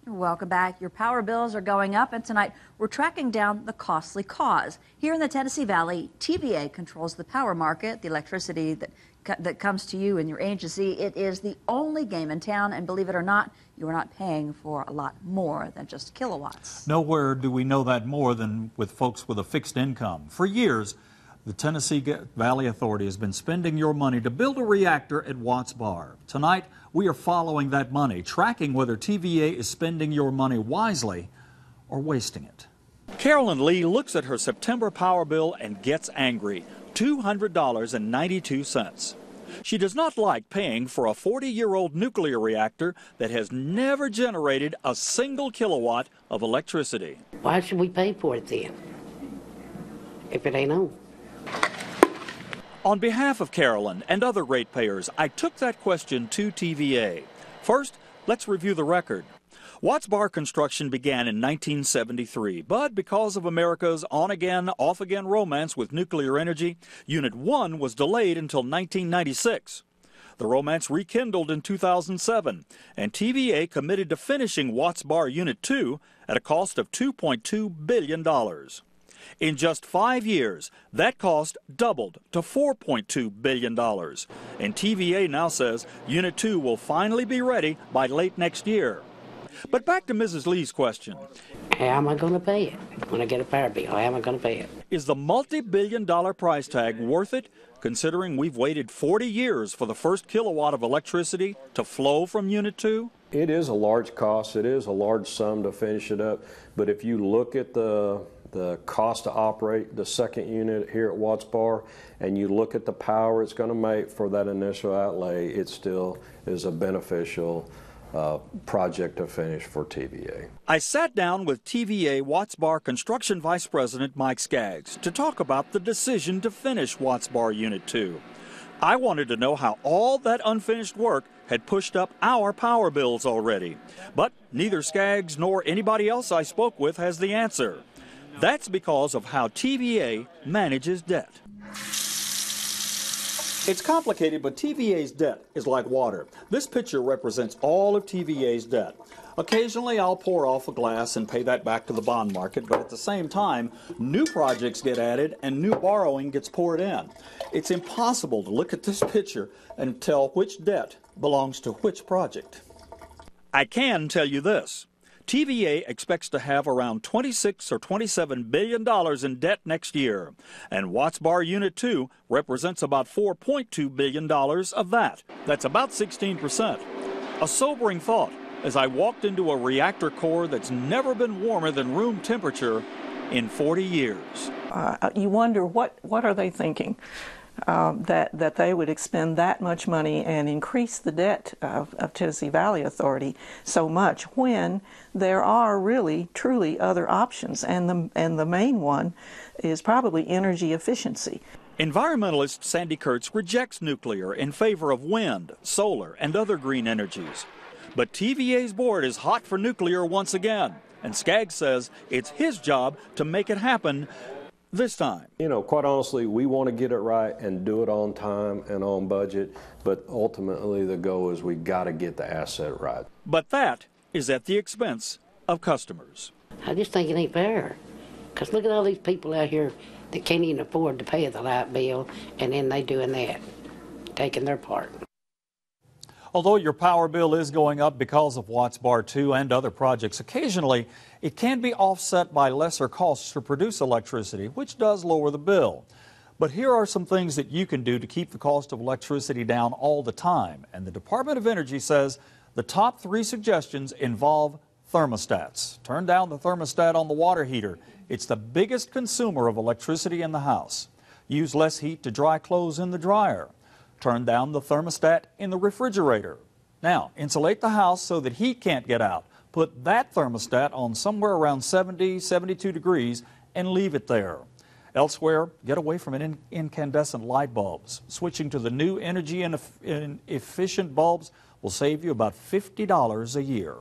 Welcome back. Your power bills are going up, and tonight we're tracking down the costly cause. Here in the Tennessee Valley, TVA controls the power market, the electricity that comes to you and your agency. It is the only game in town, and believe it or not, you are not paying for a lot more than just kilowatts. Nowhere do we know that more than with folks with a fixed income. For years, the Tennessee Valley Authority has been spending your money to build a reactor at Watts Bar. Tonight, we are following that money, tracking whether TVA is spending your money wisely or wasting it. Carolyn Lee looks at her September power bill and gets angry. $200.92. She does not like paying for a 40-year-old nuclear reactor that has never generated a single kilowatt of electricity. Why should we pay for it then, if it ain't on? On behalf of Carolyn and other ratepayers, I took that question to TVA. First, let's review the record. Watts Bar construction began in 1973, but because of America's on-again, off-again romance with nuclear energy, Unit 1 was delayed until 1996. The romance rekindled in 2007, and TVA committed to finishing Watts Bar Unit 2 at a cost of $2.2 billion. In just 5 years, that cost doubled to $4.2 billion. And TVA now says Unit 2 will finally be ready by late next year. But back to Mrs. Lee's question. How am I going to pay it when I get a power bill? How am I going to pay it? Is the multi-billion-dollar price tag worth it, considering we've waited 40 years for the first kilowatt of electricity to flow from Unit 2? It is a large cost. It is a large sum to finish it up. But if you look at the cost to operate the second unit here at Watts Bar, and you look at the power it's going to make for that initial outlay, it still is a beneficial project to finish for TVA. I sat down with TVA Watts Bar Construction Vice President Mike Skaggs to talk about the decision to finish Watts Bar Unit 2. I wanted to know how all that unfinished work had pushed up our power bills already. But neither Skaggs nor anybody else I spoke with has the answer. That's because of how TVA manages debt. It's complicated, but TVA's debt is like water. This picture represents all of TVA's debt. Occasionally, I'll pour off a glass and pay that back to the bond market, but at the same time, new projects get added and new borrowing gets poured in. It's impossible to look at this picture and tell which debt belongs to which project. I can tell you this. TVA expects to have around $26 or $27 billion in debt next year, and Watts Bar Unit 2 represents about $4.2 billion of that. That's about 16%. A sobering thought as I walked into a reactor core that's never been warmer than room temperature in 40 years. You wonder what are they thinking? That they would expend that much money and increase the debt of Tennessee Valley Authority so much when there are really, truly other options, and the main one is probably energy efficiency. Environmentalist Sandy Kurtz rejects nuclear in favor of wind, solar, and other green energies. But TVA's board is hot for nuclear once again, and Skaggs says it's his job to make it happen this time. You know, quite honestly, we want to get it right and do it on time and on budget, but ultimately the goal is we got to get the asset right. But that is at the expense of customers. I just think it ain't fair, because look at all these people out here that can't even afford to pay the light bill, and then they doing that, taking their part. Although your power bill is going up because of Watts Bar 2 and other projects, occasionally it can be offset by lesser costs to produce electricity, which does lower the bill. But here are some things that you can do to keep the cost of electricity down all the time. And the Department of Energy says the top 3 suggestions involve thermostats. Turn down the thermostat on the water heater. It's the biggest consumer of electricity in the house. Use less heat to dry clothes in the dryer. Turn down the thermostat in the refrigerator. Now, insulate the house so that heat can't get out. Put that thermostat on somewhere around 70, 72 degrees and leave it there. Elsewhere, get away from incandescent light bulbs. Switching to the new energy and efficient bulbs will save you about $50 a year.